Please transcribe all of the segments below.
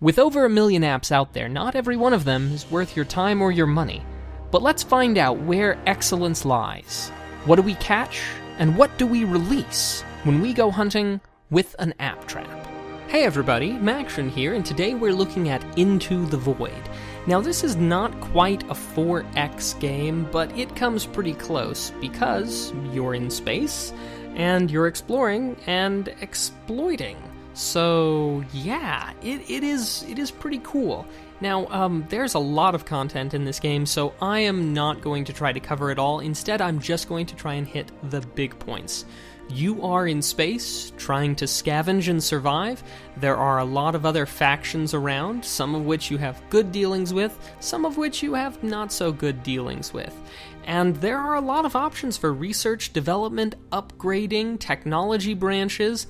With over 1 million apps out there, not every one of them is worth your time or your money. But let's find out where excellence lies. What do we catch, and what do we release when we go hunting with an app trap? Hey everybody, Macktion here, and today we're looking at Into the Void. Now this is not quite a 4X game, but it comes pretty close because you're in space, and you're exploring and exploiting. So yeah, it is pretty cool. Now, there's a lot of content in this game, so I am not going to try to cover it all. Instead, I'm just going to try and hit the big points. You are in space, trying to scavenge and survive. There are a lot of other factions around, some of which you have good dealings with, some of which you have not so good dealings with. And there are a lot of options for research, development, upgrading, technology branches.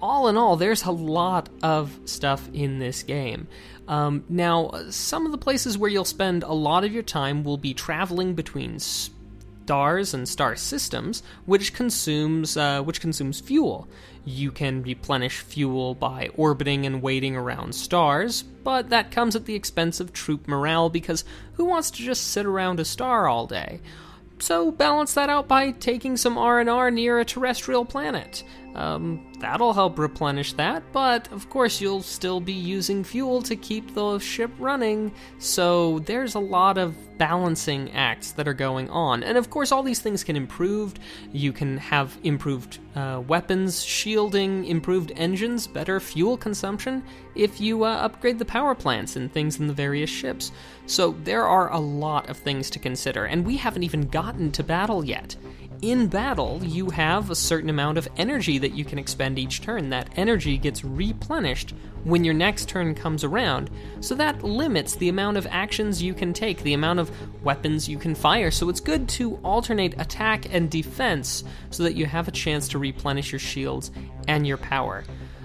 All in all, there's a lot of stuff in this game. Now, some of the places where you'll spend a lot of your time will be traveling between stars and star systems, which consumes fuel. You can replenish fuel by orbiting and waiting around stars, but that comes at the expense of troop morale because who wants to just sit around a star all day? So balance that out by taking some R&R near a terrestrial planet. That'll help replenish that, but of course you'll still be using fuel to keep the ship running, so there's a lot of balancing acts that are going on. And of course all these things can improve. You can have improved weapons, shielding, improved engines, better fuel consumption if you upgrade the power plants and things in the various ships. So there are a lot of things to consider, and we haven't even gotten to battle yet. In battle, you have a certain amount of energy that you can expend each turn. That energy gets replenished when your next turn comes around, so that limits the amount of actions you can take, the amount of weapons you can fire, so it's good to alternate attack and defense so that you have a chance to replenish your shields and your power.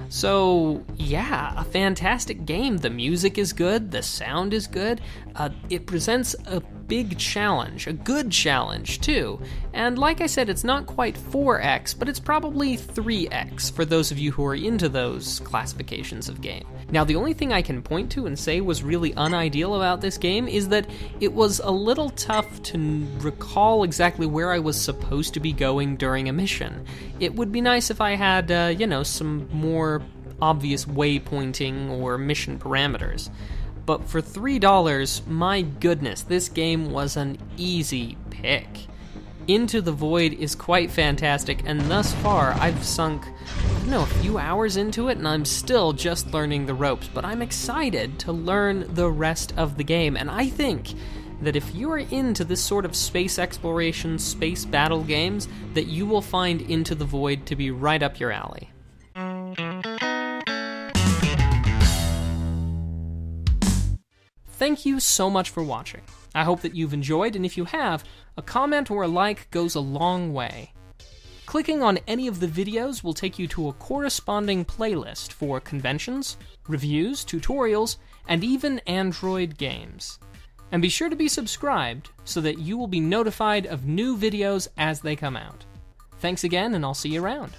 So, yeah, a fantastic game. The music is good, the sound is good, it presents a big challenge, a good challenge too, and like I said, it's not quite 4X, but it's probably 3X for those of you who are into those classifications of game. Now, the only thing I can point to and say was really unideal about this game is that it was a little tough to recall exactly where I was supposed to be going during a mission. It would be nice if I had, some more obvious waypointing or mission parameters. But for $3, my goodness, this game was an easy pick. Into the Void is quite fantastic, and thus far I've sunk, a few hours into it, and I'm still just learning the ropes, but I'm excited to learn the rest of the game, and I think that if you are into this sort of space exploration, space battle games, that you will find Into the Void to be right up your alley. Thank you so much for watching. I hope that you've enjoyed, and if you have, a comment or a like goes a long way. Clicking on any of the videos will take you to a corresponding playlist for conventions, reviews, tutorials, and even Android games. And be sure to be subscribed so that you will be notified of new videos as they come out. Thanks again, and I'll see you around.